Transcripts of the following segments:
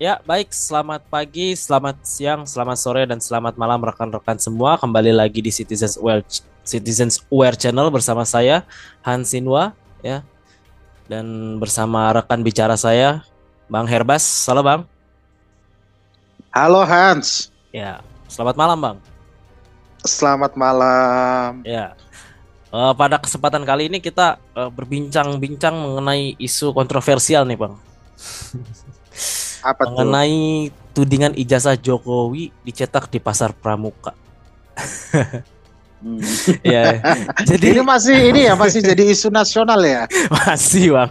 Ya, baik. Selamat pagi, selamat siang, selamat sore, dan selamat malam rekan-rekan semua. Kembali lagi di Citizens Aware Channel bersama saya Hans Sinwa, ya, dan bersama rekan bicara saya Bang Herbas. Halo Bang. Halo Hans, Ya, selamat malam Bang. selamat malam. Ya, pada kesempatan kali ini kita berbincang-bincang mengenai isu kontroversial nih Bang. Apa tuh? Mengenai tudingan ijazah Jokowi dicetak di pasar Pramuka. Hmm. Ya, Ini jadi masih jadi isu nasional ya. masih bang.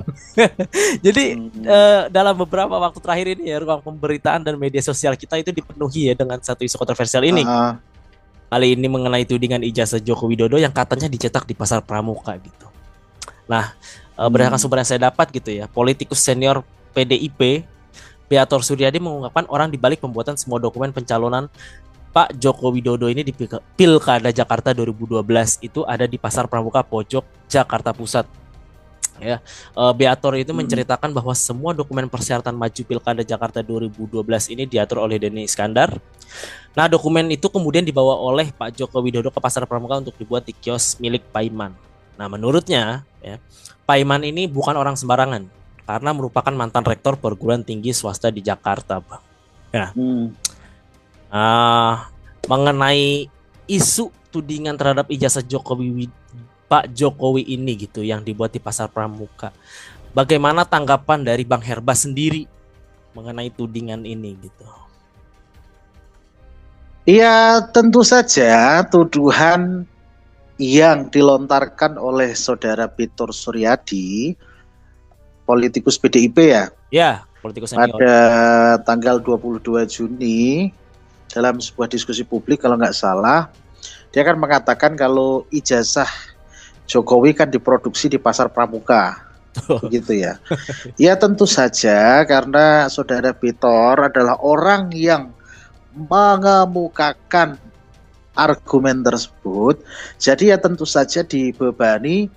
Jadi Hmm. dalam beberapa waktu terakhir ini ya ruang pemberitaan dan media sosial kita itu dipenuhi ya dengan satu isu kontroversial ini. Heeh. Kali ini mengenai tudingan ijazah Joko Widodo yang katanya dicetak di pasar Pramuka gitu. Nah, berdasarkan Hmm. sumber yang saya dapat gitu ya, politikus senior PDIP Beator Suryadi mengungkapkan orang dibalik pembuatan semua dokumen pencalonan Pak Joko Widodo ini di Pilkada Jakarta 2012 itu ada di Pasar Pramuka Pojok Jakarta Pusat. Ya, Beator itu Hmm. menceritakan bahwa semua dokumen persyaratan maju Pilkada Jakarta 2012 ini diatur oleh Denny Iskandar. Nah, dokumen itu kemudian dibawa oleh Pak Joko Widodo ke Pasar Pramuka untuk dibuat di kios milik Paiman. Nah, menurutnya, ya, Paiman ini bukan orang sembarangan karena merupakan mantan rektor perguruan tinggi swasta di Jakarta, Bang. Ya, Hmm. mengenai isu tudingan terhadap ijazah Pak Jokowi ini gitu yang dibuat di Pasar Pramuka. Bagaimana tanggapan dari Bang Herbas sendiri mengenai tudingan ini gitu? Ya, tentu saja tuduhan yang dilontarkan oleh Saudara Vitor Suryadi, politikus PDIP ya, Ya, politikus senior. pada tanggal 22 Juni dalam sebuah diskusi publik kalau nggak salah, dia kan mengatakan kalau ijazah Jokowi kan diproduksi di pasar Pramuka, begitu ya. Ya tentu saja karena Saudara Vitor adalah orang yang mengemukakan argumen tersebut, jadi ya tentu saja dibebani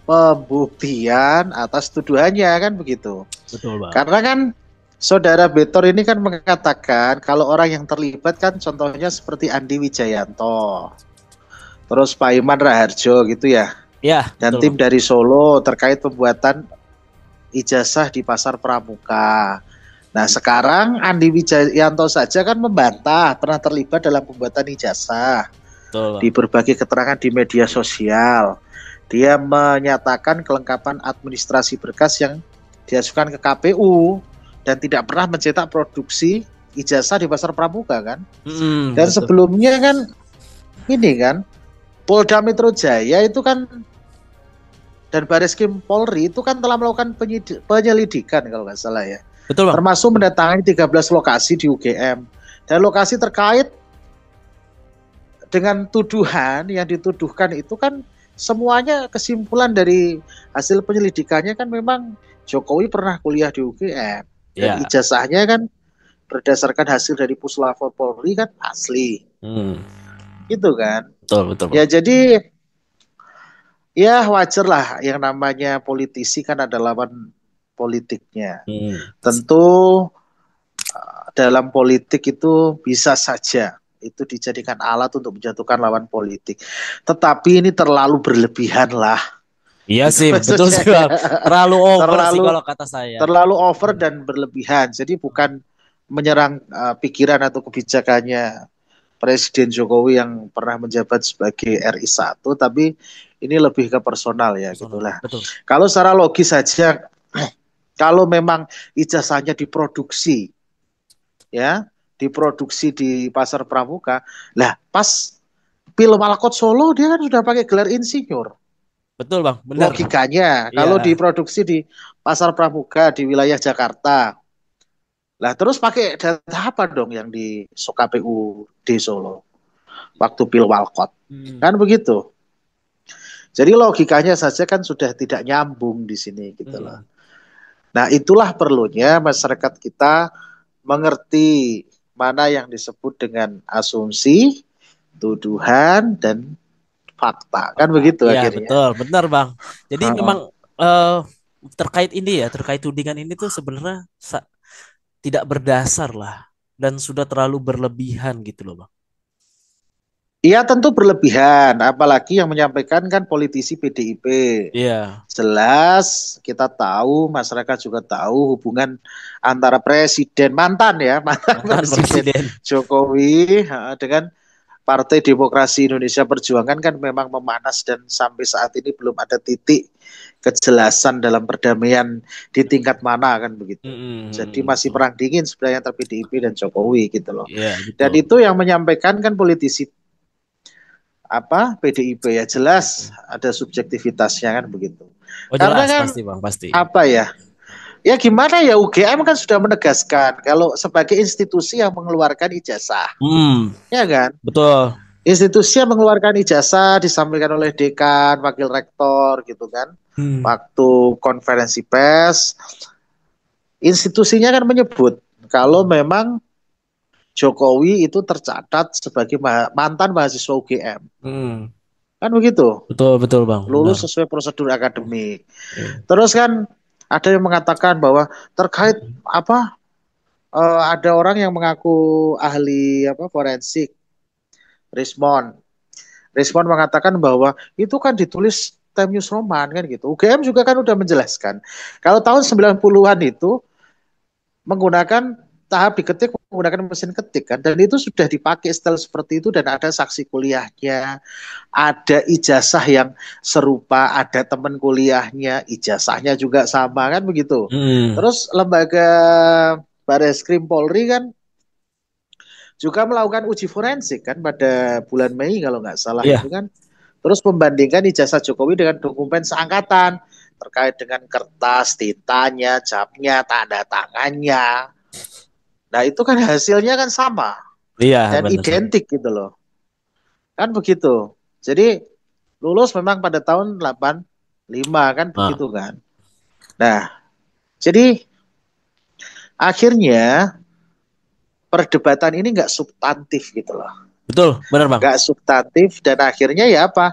pembuktian atas tuduhannya kan begitu. Betul, Bang. Karena kan Saudara Vitor ini kan mengatakan kalau orang yang terlibat kan contohnya seperti Andi Wijayanto, terus Pak Iman Raharjo gitu ya, Ya, dan betul, tim Bang. dari Solo terkait pembuatan ijazah di pasar Pramuka. Nah sekarang Andi Wijayanto saja kan membantah pernah terlibat dalam pembuatan ijazah Betul, di Bang. berbagai keterangan di media sosial. Dia menyatakan kelengkapan administrasi berkas yang diajukan ke KPU dan tidak pernah mencetak produksi ijazah di pasar Pramuka kan. Dan Betul. sebelumnya kan ini kan Polda Metro Jaya itu kan dan Bareskrim Polri itu kan telah melakukan penyelidikan kalau nggak salah ya. Betul, Bang. Termasuk mendatangi 13 lokasi di UGM. Dan lokasi terkait dengan tuduhan yang dituduhkan itu kan semuanya kesimpulan dari hasil penyelidikannya kan memang Jokowi pernah kuliah di UGM. Dan Ya. ijazahnya kan berdasarkan hasil dari Puslapor Polri kan asli. Hmm. Gitu kan. Betul, betul, Ya Bang. jadi ya wajar lah yang namanya politisi kan ada lawan politiknya. Hmm. Tentu dalam politik itu bisa saja itu dijadikan alat untuk menjatuhkan lawan politik. Tetapi ini terlalu berlebihan lah. Iya Itu sih, betul maksudnya sih, ya. Bang. Terlalu over sih Terlalu kalau kata saya. terlalu over Hmm. dan berlebihan. Jadi bukan menyerang pikiran atau kebijakannya Presiden Jokowi yang pernah menjabat sebagai RI 1, tapi ini lebih ke personal ya Personal. gitulah. Betul. Kalau secara logis saja, kalau memang ijazahnya diproduksi, ya, diproduksi di pasar Pramuka, lah pas Pil Malkot Solo dia kan sudah pakai gelar insinyur. Betul, Bang. Benar. Logikanya, Iya. kalau diproduksi di pasar Pramuka di wilayah Jakarta, lah terus pakai data apa dong yang di KPU di Solo waktu Pil Walkot? Hmm. Kan begitu. Jadi logikanya saja kan sudah tidak nyambung di sini gitu loh. Hmm. Nah, itulah perlunya masyarakat kita mengerti mana yang disebut dengan asumsi, tuduhan, dan fakta. Kan Fakta. begitu Iya, akhirnya. betul. Benar, Bang. Jadi memang Uh-uh. eh terkait ini ya, terkait tudingan ini tuh sebenarnya tidak berdasar lah dan sudah terlalu berlebihan gitu loh Bang. Iya tentu berlebihan, apalagi yang menyampaikan kan politisi PDIP. Iya, Jelas kita tahu, masyarakat juga tahu hubungan antara presiden mantan ya, mantan mantan presiden presiden. Jokowi dengan Partai Demokrasi Indonesia Perjuangan kan memang memanas dan sampai saat ini belum ada titik kejelasan dalam perdamaian di tingkat mana kan begitu. Jadi masih Betul. perang dingin sebenarnya antara PDIP dan Jokowi gitu loh. Iya, Dan betul. itu yang menyampaikan kan politisi PDIP ya jelas PDIP. ada subjektivitasnya kan begitu. Oh Karena jelas, kan pasti Bang, pasti. apa ya? Ya gimana ya UGM kan sudah menegaskan kalau sebagai institusi yang mengeluarkan ijazah, Hmm, ya kan? betul. Institusi yang mengeluarkan ijazah disampaikan oleh dekan, wakil rektor gitu kan. Hmm. Waktu konferensi pers, institusinya kan menyebut kalau memang Jokowi itu tercatat sebagai mantan mahasiswa UGM. Hmm. Kan begitu. Betul, betul Bang, benar. Lulus sesuai prosedur akademik. Iya. Terus kan ada yang mengatakan bahwa terkait apa ada orang yang mengaku ahli apa forensik, Rismond. Rismond mengatakan bahwa itu kan ditulis Time News Roman kan gitu. UGM juga kan udah menjelaskan. Kalau tahun 90-an itu menggunakan tahap diketik menggunakan mesin ketik kan dan itu sudah dipakai style seperti itu dan ada saksi kuliahnya, ada ijazah yang serupa, ada teman kuliahnya, ijazahnya juga sama kan begitu. Hmm. Terus lembaga Bareskrim Polri kan juga melakukan uji forensik kan pada bulan Mei kalau nggak salah itu Iya. kan. Terus membandingkan ijazah Jokowi dengan dokumen seangkatan terkait dengan kertas, tintanya, capnya, tanda tangannya. Nah itu kan hasilnya kan sama Iya, dan benar sama. identik gitu loh. Kan begitu. Jadi lulus memang pada tahun 85 kan Ah, begitu kan. Nah, jadi akhirnya perdebatan ini nggak substantif gitu loh. betul, benar Bang. Nggak substantif dan akhirnya ya apa?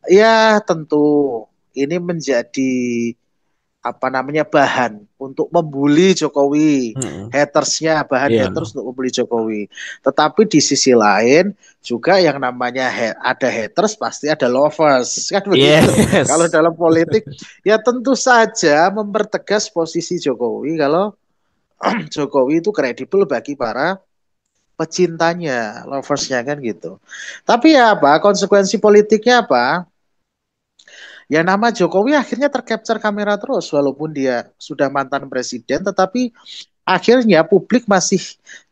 Ya tentu ini menjadi apa namanya bahan untuk membuli Jokowi, Hmm. hatersnya bahan Iya. haters untuk membuli Jokowi. Tetapi di sisi lain juga yang namanya ada haters pasti ada lovers kan begitu. Kalau Yes. dalam politik ya tentu saja mempertegas posisi Jokowi kalau Jokowi itu kredibel bagi para pecintanya, loversnya kan gitu. Tapi ya apa konsekuensi politiknya apa? Ya nama Jokowi akhirnya tercapture kamera terus walaupun dia sudah mantan presiden tetapi akhirnya publik masih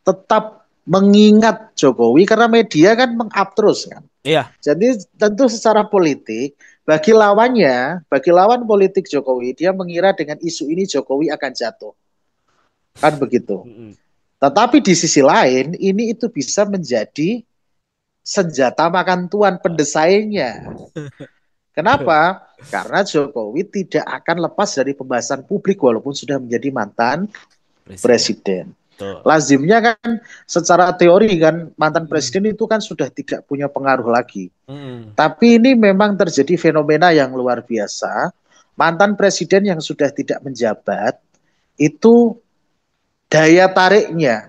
tetap mengingat Jokowi karena media kan meng-up terus kan. Iya. Jadi tentu secara politik bagi lawannya, bagi lawan politik Jokowi dia mengira dengan isu ini Jokowi akan jatuh. Kan begitu. Hmm. Tetapi di sisi lain ini itu bisa menjadi senjata makan tuan pendesainya. Kenapa? Karena Jokowi tidak akan lepas dari pembahasan publik walaupun sudah menjadi mantan Presiden. presiden. Betul. Lazimnya kan secara teori kan mantan Hmm. presiden itu kan sudah tidak punya pengaruh lagi. Hmm. Tapi ini memang terjadi fenomena yang luar biasa. Mantan presiden yang sudah tidak menjabat itu daya tariknya,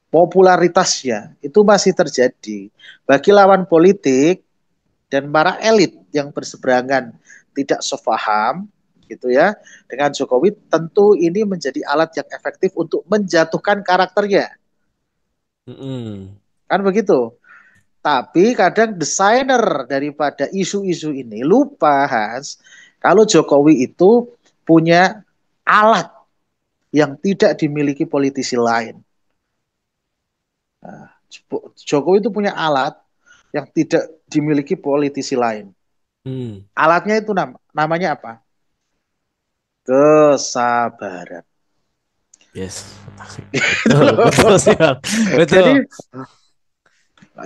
popularitasnya itu masih terjadi. Bagi lawan politik dan para elit yang berseberangan tidak sefaham gitu ya dengan Jokowi tentu ini menjadi alat yang efektif untuk menjatuhkan karakternya Hmm. kan begitu tapi kadang desainer daripada isu-isu ini lupa Hans kalau Jokowi itu punya alat yang tidak dimiliki politisi lain. Nah, Jokowi itu punya alat yang tidak dimiliki politisi lain. Hmm. Alatnya itu namanya apa? Kesabaran. Yes. Betul, betul sih Bang. Betul. Jadi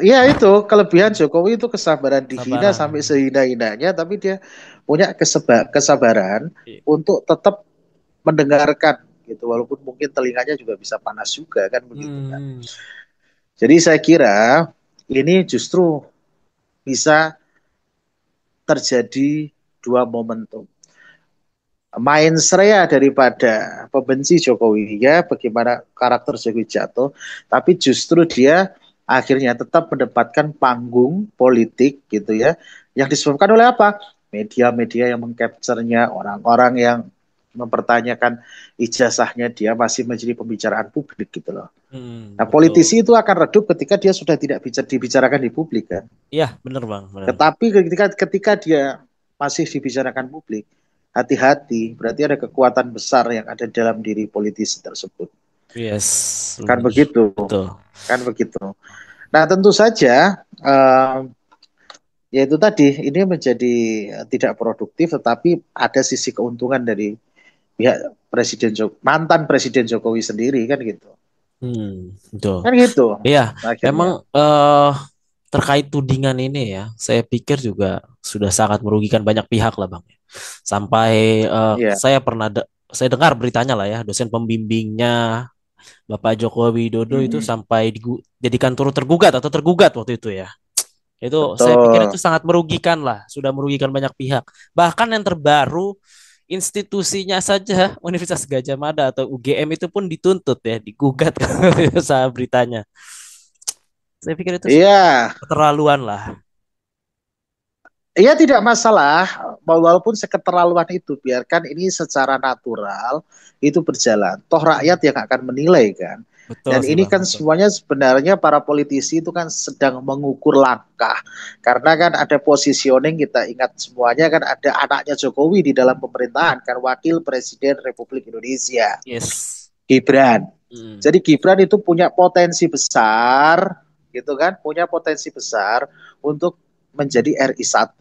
ya itu kelebihan Jokowi itu kesabaran dihina Sabaran. sampai sehina-hinanya, tapi dia punya kesabaran Iya. untuk tetap mendengarkan gitu, walaupun mungkin telinganya juga bisa panas juga kan begitu kan. Hmm. Jadi saya kira ini justru bisa terjadi dua momentum. main serea daripada pembenci Jokowi ya, bagaimana karakter Jokowi jatuh, tapi justru dia akhirnya tetap mendapatkan panggung politik gitu ya, yang disebabkan oleh apa? Media-media yang mengcapture-nya, orang-orang yang mempertanyakan ijazahnya dia masih menjadi pembicaraan publik gitu loh. Nah, Betul. politisi itu akan redup ketika dia sudah tidak bisa dibicarakan di publik kan. Iya, bener Bang, bener. Tetapi ketika dia masih dibicarakan publik, hati-hati, berarti ada kekuatan besar yang ada dalam diri politisi tersebut. Yes, Kan bener. begitu, Betul. kan begitu. Nah, tentu saja yaitu tadi ini menjadi tidak produktif, tetapi ada sisi keuntungan dari pihak mantan Presiden Jokowi sendiri kan gitu. Betul. Kan gitu Iya, memang akhirnya. terkait tudingan ini ya, saya pikir juga sudah sangat merugikan banyak pihak lah Bang. Sampai Iya, saya dengar beritanya lah ya, dosen pembimbingnya Bapak Joko Widodo itu mm-mm. sampai dijadikan turut tergugat atau tergugat waktu itu ya. Itu saya pikir itu Betul. sangat merugikan lah, sudah merugikan banyak pihak. Bahkan yang terbaru institusinya saja Universitas Gajah Mada atau UGM itu pun dituntut ya, digugat saat beritanya. Saya pikir itu Iya, keterlaluan lah. iya tidak masalah, walaupun seketerlaluan itu, biarkan ini secara natural itu berjalan. Toh rakyat yang akan menilai kan. Betul Dan sih ini Bang, kan betul. semuanya sebenarnya para politisi itu kan sedang mengukur langkah. Karena kan ada positioning, kita ingat semuanya kan ada anaknya Jokowi di dalam pemerintahan, kan Wakil Presiden Republik Indonesia, Yes. Gibran. Mm. Jadi Gibran itu punya potensi besar, gitu kan, punya potensi besar untuk menjadi RI 1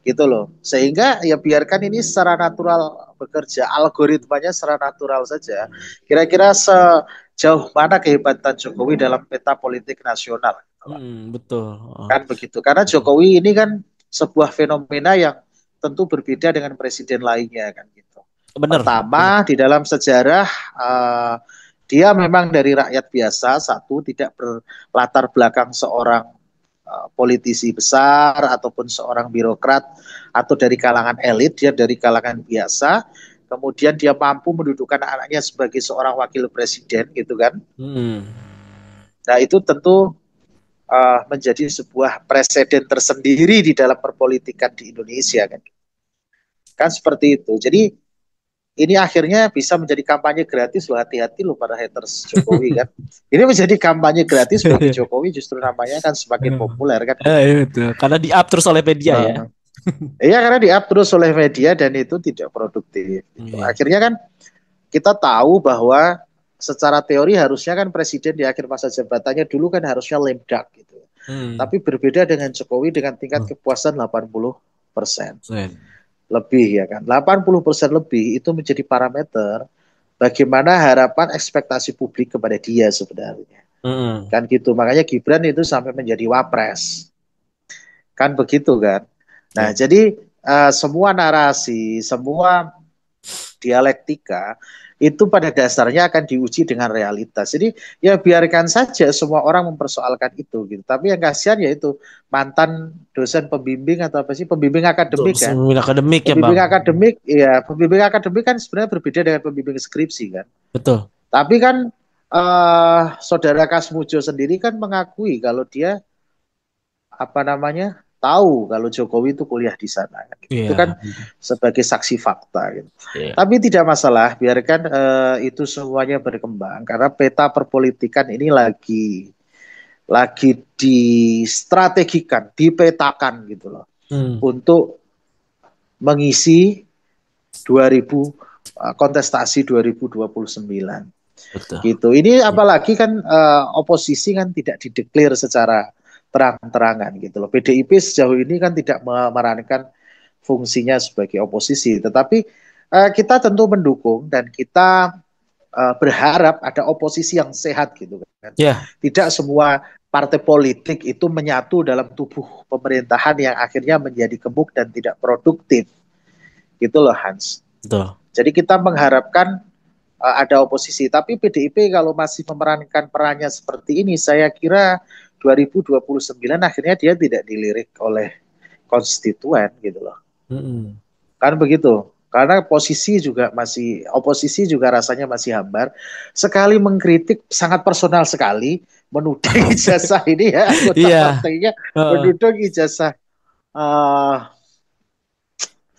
gitu loh. Sehingga ya biarkan ini secara natural bekerja, algoritmanya secara natural saja. Kira-kira sejauh mana kehebatan Jokowi dalam peta politik nasional. Betul. Oh, Kan begitu. Karena betul. Jokowi ini kan sebuah fenomena yang tentu berbeda dengan presiden lainnya kan gitu. Bener, bener. Pertama, di dalam sejarah dia memang dari rakyat biasa, satu tidak berlatar belakang seorang politisi besar ataupun seorang birokrat atau dari kalangan elit, dia dari kalangan biasa. Kemudian dia mampu mendudukkan anaknya sebagai seorang wakil presiden gitu kan. Mm. Nah, itu tentu menjadi sebuah presiden tersendiri di dalam perpolitikan di Indonesia kan. Kan seperti itu. Jadi ini akhirnya bisa menjadi kampanye gratis loh, hati-hati loh para haters Jokowi kan. Ini menjadi kampanye gratis bagi Jokowi, justru namanya kan semakin populer kan gitu. Iya betul. Karena di-up terus oleh media ya. Uh, Iya karena di-up terus oleh media dan itu tidak produktif. Gitu. Iya. Akhirnya kan kita tahu bahwa secara teori harusnya kan presiden di akhir masa jabatannya dulu kan harusnya lame duck gitu. Hmm. Tapi berbeda dengan Jokowi dengan tingkat kepuasan 80% Sen. lebih ya kan. 80% lebih itu menjadi parameter bagaimana harapan ekspektasi publik kepada dia sebenarnya. Mm-mm. Kan gitu. Makanya Gibran itu sampai menjadi wapres. Kan begitu kan. Nah, Ya. jadi semua narasi, semua dialektika itu pada dasarnya akan diuji dengan realitas. Jadi ya biarkan saja semua orang mempersoalkan itu gitu. Tapi yang kasihan yaitu mantan dosen pembimbing atau apa sih pembimbing Betul. akademik kan. Seminar akademik ya Bang. Pembimbing akademik ya pembimbing akademik kan sebenarnya berbeda dengan pembimbing skripsi kan. Betul. Tapi kan saudara Kasmujo sendiri kan mengakui kalau dia apa namanya tahu kalau Jokowi itu kuliah di sana. Itu Iya. kan sebagai saksi fakta. Gitu. Iya. Tapi tidak masalah, biarkan itu semuanya berkembang karena peta perpolitikan ini lagi distrategikan, dipetakan gitu loh Hmm. untuk mengisi 2000 kontestasi 2029 Betul. gitu. Ini apalagi kan oposisi kan tidak dideklar secara terang-terangan gitu loh. PDIP sejauh ini kan tidak memerankan fungsinya sebagai oposisi, tetapi kita tentu mendukung dan kita berharap ada oposisi yang sehat gitu kan. Ya. Tidak semua partai politik itu menyatu dalam tubuh pemerintahan yang akhirnya menjadi gemuk dan tidak produktif. Gitu loh Hans. Betul. Jadi kita mengharapkan ada oposisi. Tapi PDIP kalau masih memerankan perannya seperti ini, saya kira 2029 akhirnya dia tidak dilirik oleh konstituen gitu loh. Mm-mm. Kan begitu. Karena oposisi juga rasanya masih hambar. Sekali mengkritik sangat personal sekali, menuding ijazah ini ya anggota Iya. partainya, Heeh. menuding eh,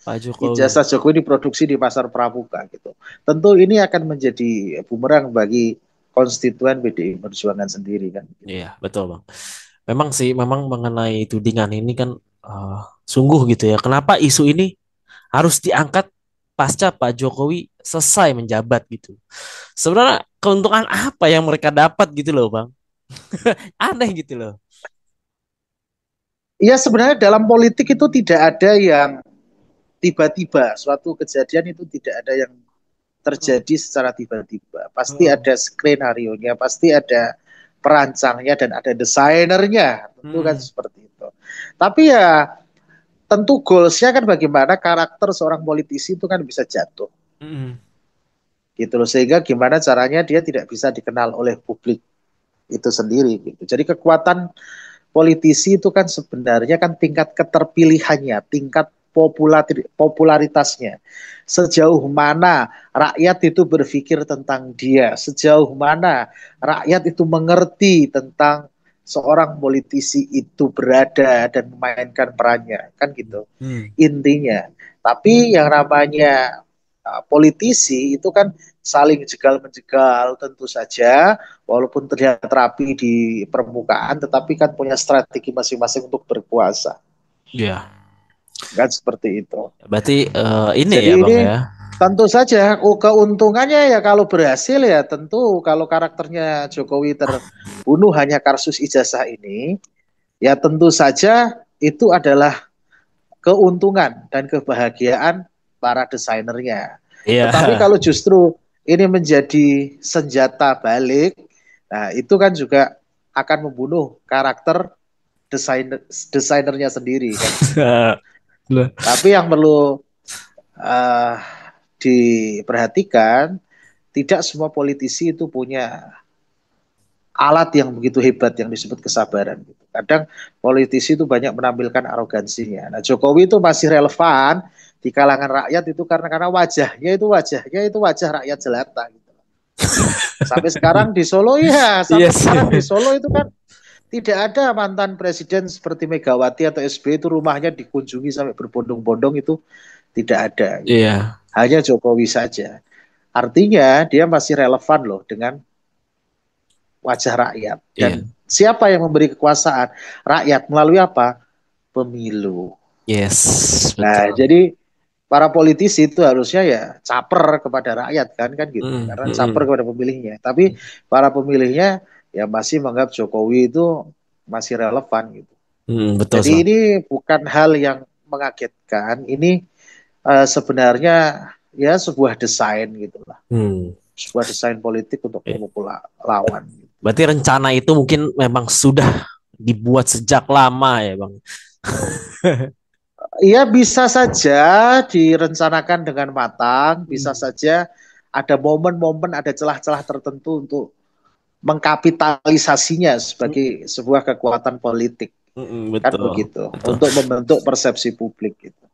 Pak Jokowi. ijazah Jokowi diproduksi di pasar pramuka gitu. Tentu ini akan menjadi bumerang bagi konstituen PDI Perjuangan sendiri kan. Iya, betul Bang. Memang sih, memang mengenai tudingan ini kan eh, sungguh gitu ya. Kenapa isu ini harus diangkat pasca Pak Jokowi selesai menjabat gitu? Sebenarnya keuntungan apa yang mereka dapat gitu loh, Bang? Aneh gitu loh. Ya sebenarnya dalam politik itu tidak ada yang tiba-tiba, suatu kejadian itu tidak ada yang Hmm. terjadi secara tiba-tiba. Pasti Hmm. ada skenario-nya, pasti ada perancangnya dan ada desainernya. Tentu kan Hmm. seperti itu. Tapi ya tentu goalsnya kan bagaimana karakter seorang politisi itu kan bisa jatuh. Hmm. Gitu loh. Sehingga gimana caranya dia tidak bisa dikenal oleh publik itu sendiri. Gitu. Jadi kekuatan politisi itu kan sebenarnya kan tingkat keterpilihannya, tingkat popularitasnya. Sejauh mana rakyat itu berpikir tentang dia, sejauh mana rakyat itu mengerti tentang seorang politisi itu berada dan memainkan perannya, kan gitu Hmm. intinya. Tapi yang namanya politisi itu kan saling jegal menjegal tentu saja, walaupun terlihat rapi di permukaan tetapi kan punya strategi masing-masing untuk berkuasa, Ya, kan seperti itu. berarti ini Jadi ya, Bang ini ya. tentu saja keuntungannya ya kalau berhasil ya tentu kalau karakternya Jokowi terbunuh hanya kasus ijazah ini ya tentu saja itu adalah keuntungan dan kebahagiaan para desainernya. Iya. Tetapi kalau justru ini menjadi senjata balik, nah itu kan juga akan membunuh karakter desainernya sendiri kan gitu. Loh. Tapi yang perlu uh, diperhatikan, tidak semua politisi itu punya alat yang begitu hebat yang disebut kesabaran. Kadang politisi itu banyak menampilkan arogansinya. Nah, Jokowi itu masih relevan di kalangan rakyat itu karena wajahnya itu wajah rakyat jelata. Gitu. Sampai sekarang di Solo ya, Iya sampai sih. sekarang di Solo itu kan tidak ada mantan presiden seperti Megawati atau SBY itu rumahnya dikunjungi sampai berbondong-bondong itu tidak ada. Gitu. Iya. Hanya Jokowi saja. Artinya dia masih relevan loh dengan wajah rakyat. Iya. Dan siapa yang memberi kekuasaan? Rakyat melalui apa? Pemilu. Yes, Nah, betul. jadi para politisi itu harusnya ya caper kepada rakyat kan gitu. Mm, Karena mm, caper mm. kepada pemilihnya. Tapi para pemilihnya ya masih menganggap Jokowi itu masih relevan gitu. Betul, Jadi Bang. ini bukan hal yang mengagetkan. Ini sebenarnya ya sebuah desain gitu lah. Hmm. Sebuah desain politik untuk Iya. memukul lawan. Berarti rencana itu mungkin memang sudah dibuat sejak lama ya, Bang. Iya bisa saja direncanakan dengan matang, bisa Hmm. saja ada momen-momen, ada celah-celah tertentu untuk mengkapitalisasinya sebagai sebuah kekuatan politik, kan Betul, begitu, betul. untuk membentuk persepsi publik gitu.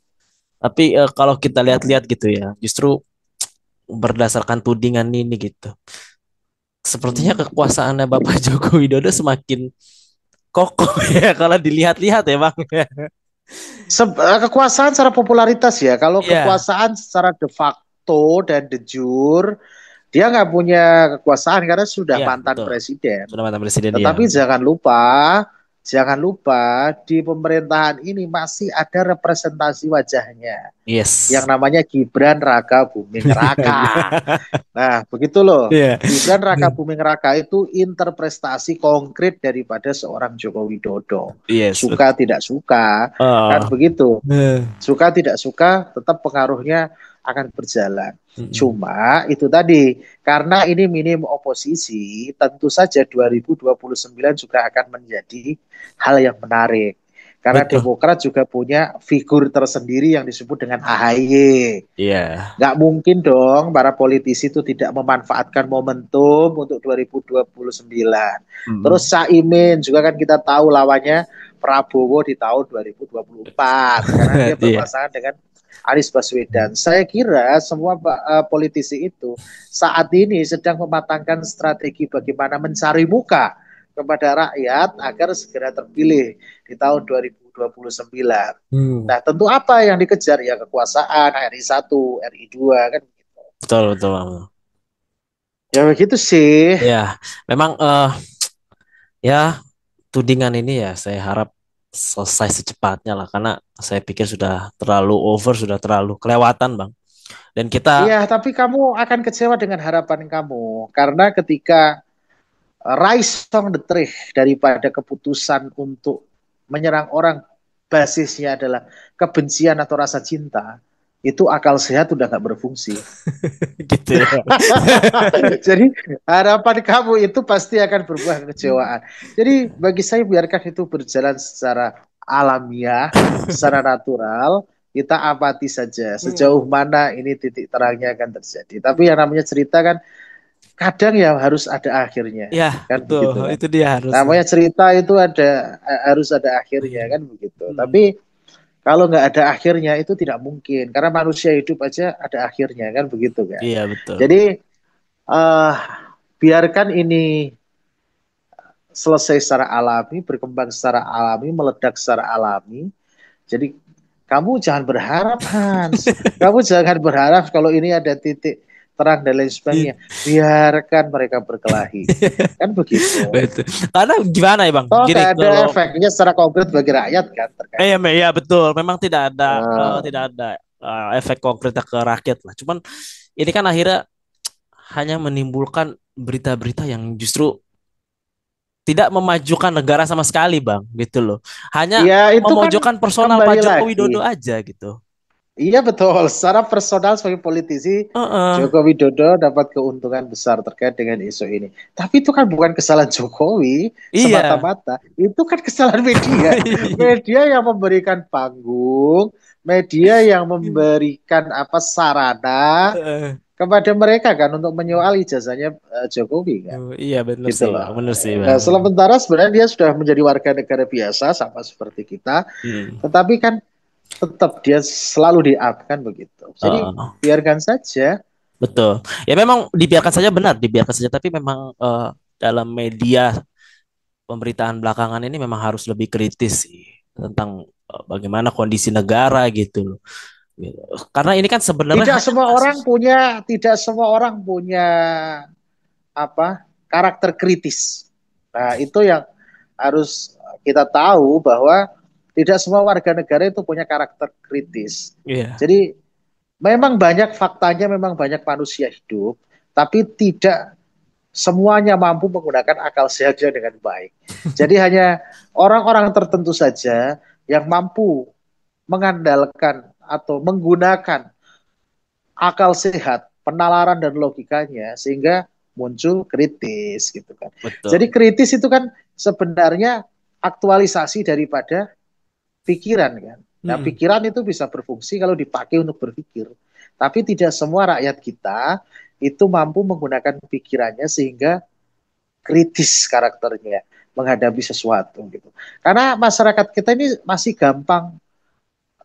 Tapi kalau kita lihat-lihat gitu ya, justru berdasarkan tudingan ini gitu, sepertinya Hmm. kekuasaannya Bapak Joko Widodo semakin kokoh ya kalau dilihat-lihat ya, Bang. Kekuasaan secara popularitas ya, kalau Iya, kekuasaan secara de facto dan de jure, dia nggak punya kekuasaan karena sudah iya, mantan betul. presiden. Sudah mantan presiden ya. Tetapi jangan lupa di pemerintahan ini masih ada representasi wajahnya yang Yes. namanya Gibran Raka Buming Raka. Nah, begitu loh. Iya. Gibran Raka Buming Raka itu interpretasi konkret daripada seorang Joko Widodo. Yes, Suka betul. tidak suka, kan Oh. begitu. Eh. Suka tidak suka, tetap pengaruhnya akan berjalan. Mm-mm. Cuma itu tadi, karena ini minim oposisi, tentu saja 2029 juga akan menjadi hal yang menarik. Karena Betul. Demokrat juga punya figur tersendiri yang disebut dengan AHY. Iya. Nggak mungkin dong para politisi itu tidak memanfaatkan momentum untuk 2029. Terus Mm-mm. Caimin juga kan kita tahu lawannya Prabowo di tahun 2024 karena dia Iya. berpasangan dengan Anies Baswedan. Saya kira semua politisi itu saat ini sedang mematangkan strategi bagaimana mencari muka kepada rakyat agar segera terpilih di tahun 2029. Hmm. Nah, tentu apa yang dikejar ya kekuasaan RI 1, RI 2 kan gitu. Betul, betul, betul. Ya begitu sih. Ya, memang ya tudingan ini ya saya harap selesai secepatnya lah karena saya pikir sudah terlalu over, sudah terlalu kelewatan, Bang. Dan kita Iya, tapi kamu akan kecewa dengan harapan kamu karena ketika rise on the tree daripada keputusan untuk menyerang orang basisnya adalah kebencian atau rasa cinta, itu akal sehat udah nggak berfungsi. gitu ya. Jadi harapan kamu itu pasti akan berbuah kekecewaan. Jadi bagi saya biarkan itu berjalan secara alamiah, secara natural. Kita amati saja sejauh mana ini titik terangnya akan terjadi. Tapi yang namanya cerita kan kadang ya harus ada akhirnya, Ya, kan betul. begitu kan. Itu dia harusnya. Namanya cerita itu harus ada akhirnya kan begitu. Hmm. Tapi kalau nggak ada akhirnya itu tidak mungkin karena manusia hidup aja ada akhirnya kan begitu kan. Iya, betul. Jadi eh biarkan ini selesai secara alami, berkembang secara alami, meledak secara alami. Jadi kamu jangan berharap Hans, kamu jangan berharap kalau ini ada titik terang dan lain sebagainya. Biarkan mereka berkelahi, kan begitu. Betul. Karena gimana ya, Bang? Toh Gini, nggak ada kalau efeknya secara konkret bagi rakyat kan terkait. ya betul. Memang Uh, tidak ada efek konkretnya ke rakyat lah. Cuman ini kan akhirnya hanya menimbulkan berita-berita yang justru tidak memajukan negara sama sekali, Bang, gitu loh. Hanya ya itu kan memojokkan personal Pak kembali Joko Widodo lagi. aja gitu. Iya betul, secara personal sebagai politisi Heeh. Joko Widodo dapat keuntungan besar terkait dengan isu ini. Tapi itu kan bukan kesalahan Jokowi Iya. semata-mata, itu kan kesalahan media. Media yang memberikan panggung, media yang memberikan apa sarana Heeh. kepada mereka kan untuk menyoal ijazahnya Jokowi kan. Iya bener Gitu sih, loh. Bang. Bener sih, Nah, Bang. sementara sebenarnya dia sudah menjadi warga negara biasa sama seperti kita, Hmm. tetapi kan tetap dia selalu di-up kan begitu. Jadi Heeh. biarkan saja. Betul. Ya memang dibiarkan saja benar, dibiarkan saja. Tapi memang dalam media pemberitaan belakangan ini memang harus lebih kritis sih tentang bagaimana kondisi negara gitu loh. Gitu. Karena ini kan sebenarnya Tidak hanya semua orang kasus. punya, tidak semua orang punya apa karakter kritis. Nah, itu yang harus kita tahu bahwa tidak semua warga negara itu punya karakter kritis. Iya. Jadi memang banyak faktanya, memang banyak manusia hidup, tapi tidak semuanya mampu menggunakan akal sehatnya dengan baik. Jadi hanya orang-orang tertentu saja yang mampu mengandalkan atau menggunakan akal sehat, penalaran dan logikanya sehingga muncul kritis gitu kan. Jadi Betul. kritis itu kan sebenarnya aktualisasi daripada pikiran kan. Nah, Mm-mm. pikiran itu bisa berfungsi kalau dipakai untuk berpikir. Tapi tidak semua rakyat kita itu mampu menggunakan pikirannya sehingga kritis karakternya menghadapi sesuatu gitu. Karena masyarakat kita ini masih gampang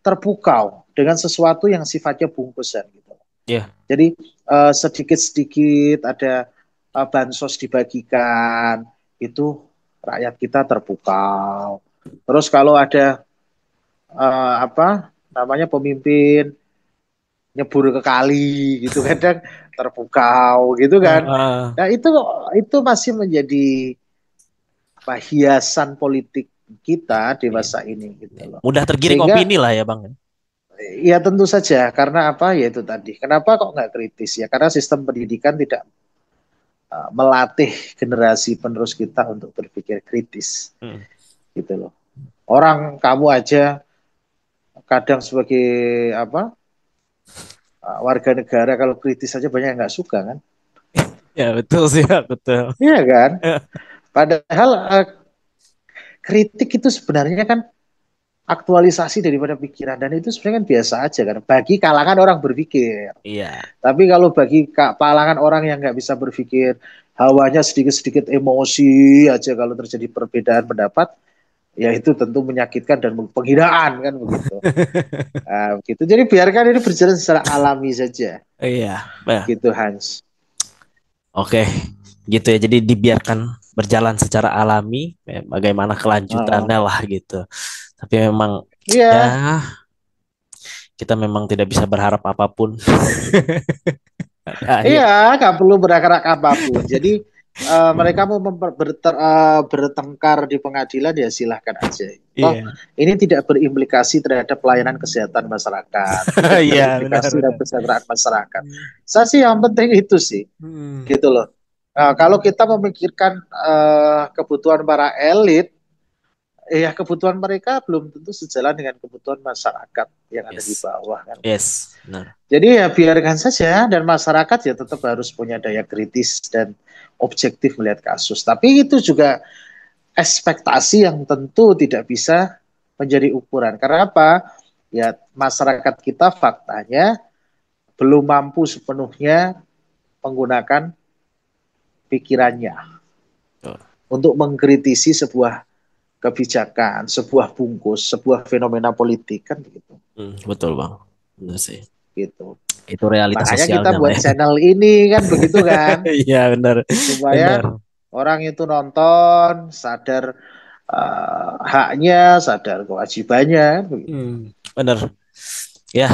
terpukau dengan sesuatu yang sifatnya bungkusan gitu. Iya. Jadi sedikit-sedikit ada bansos dibagikan itu rakyat kita terpukau. Terus kalau ada apa namanya pemimpin nyebur ke kali gitu kadang terpukau gitu kan. Heeh. Nah itu masih menjadi apa, hiasan politik kita di Iya. masa ini gitu loh. Mudah tergiring Sehingga opini lah ya, Bang. ya tentu saja karena apa ya itu tadi. Kenapa kok nggak kritis ya? Karena sistem pendidikan tidak melatih generasi penerus kita untuk berpikir kritis Hmm. gitu loh. Orang kamu aja kadang sebagai apa warga negara kalau kritis saja banyak yang nggak suka kan? Ya betul sih, Bang. Betul. Iya kan? Padahal kritik itu sebenarnya kan aktualisasi daripada pikiran dan itu sebenarnya kan biasa aja kan bagi kalangan orang berpikir. Iya. Tapi kalau bagi kalangan orang yang nggak bisa berpikir, hawanya sedikit-sedikit emosi aja kalau terjadi perbedaan pendapat, ya itu tentu menyakitkan dan penghinaan kan begitu. Nah, begitu. Jadi biarkan ini berjalan secara alami saja, Iya, bah. gitu Hans. Oke, gitu ya. Jadi dibiarkan berjalan secara alami, bagaimana kelanjutannya Oh, lah gitu. Tapi memang ya iya, kita memang tidak bisa berharap apapun. Pada iya, akhir. nggak perlu berharap apapun. Jadi mereka mau bertengkar di pengadilan ya silahkan aja. Toh Iya, ini tidak berimplikasi terhadap pelayanan kesehatan masyarakat, tidak iya benar berimplikasi terhadap benar. kesejahteraan masyarakat. Saya sih yang penting itu sih, Hmm. gitu loh. Kalau kita memikirkan kebutuhan para elit, ya kebutuhan mereka belum tentu sejalan dengan kebutuhan masyarakat yang ada di Yes, bawah kan. yes, benar. Jadi ya biarkan saja dan masyarakat ya tetap harus punya daya kritis dan objektif melihat kasus. Tapi itu juga ekspektasi yang tentu tidak bisa menjadi ukuran. Karena apa? Ya masyarakat kita faktanya belum mampu sepenuhnya menggunakan pikirannya Tuh. untuk mengkritisi sebuah kebijakan, sebuah bungkus, sebuah fenomena politik kan begitu. Betul bang, benar sih. Gitu. Itu realitas Makanya kita sosialnya lah buat ya. channel ini kan begitu kan, Iya benar, benar. supaya orang itu nonton sadar haknya, sadar kewajibannya kan begitu. Benar. Ya,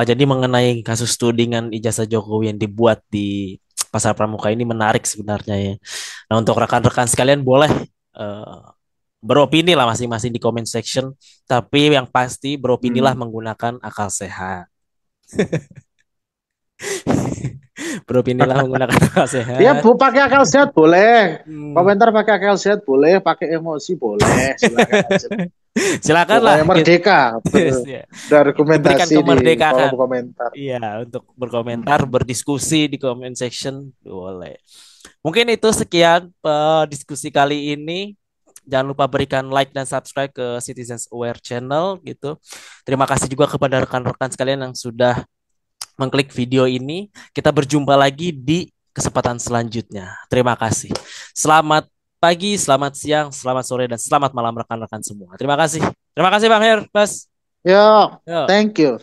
jadi mengenai kasus tudingan ijazah Jokowi yang dibuat di Pasar Pramuka ini menarik sebenarnya ya. Nah, untuk rekan-rekan sekalian boleh eh, beropini lah masing-masing di comment section. Tapi yang pasti beropinilah Hmm. menggunakan akal sehat. Beropinilah menggunakan akal Ya sehat. bu, pakai akal sehat boleh, Hmm. komentar pakai akal sehat boleh, pakai emosi boleh, silakan aja. Silakanlah Pokoknya kita merdeka diberikan berargumentasi di kolom kemerdekaan. komentar. Iya, untuk Hmm. berkomentar, berdiskusi di comment section boleh. Mungkin itu sekian diskusi kali ini. Jangan lupa berikan like dan subscribe ke Citizens Aware Channel gitu. Terima kasih juga kepada rekan-rekan sekalian yang sudah mengklik video ini. Kita berjumpa lagi di kesempatan selanjutnya. Terima kasih. Selamat pagi, selamat siang, selamat sore, dan selamat malam rekan-rekan semua. Terima kasih. Terima kasih Bang Her, Bas. Yo, Yo. thank you.